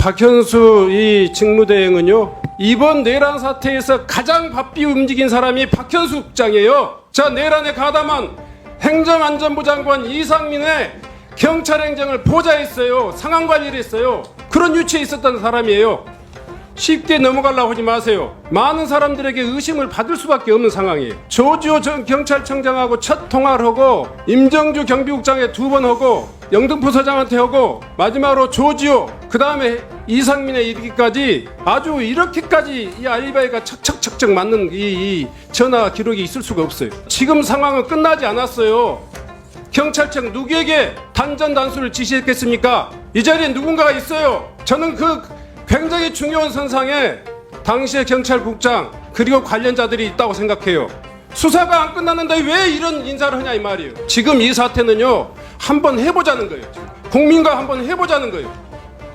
박현수 이 직무대행은요, 이번 내란 사태에서 가장 바삐 움직인 사람이 박현수 국장이에요. 자, 내란에 가담한 행정안전부 장관 이상민의 경찰행정을 보좌했어요. 상황관리를 했어요. 그런 위치에 있었던 사람이에요. 쉽게 넘어가려고 하지 마세요. 많은 사람들에게 의심을 받을 수밖에 없는 상황이에요. 조지호 전 경찰청장하고 첫 통화를 하고, 임정주 경비국장에 2번 하고, 영등포 서장한테 하고, 마지막으로 조지호, 그 다음에 이상민에 이르기까지 아주 이렇게까지 이 알리바이가 척척척척 맞는 이 전화 기록이 있을 수가 없어요. 지금 상황은 끝나지 않았어요. 경찰청 누구에게 단전 단수를 지시했겠습니까? 이 자리에 누군가가 있어요. 저는 그 굉장히 중요한 선상에 당시의 경찰국장 그리고 관련자들이 있다고 생각해요. 수사가 안 끝났는데 왜 이런 인사를 하냐 이 말이에요. 지금 이 사태는요, 한번 해보자는 거예요. 국민과 한번 해보자는 거예요.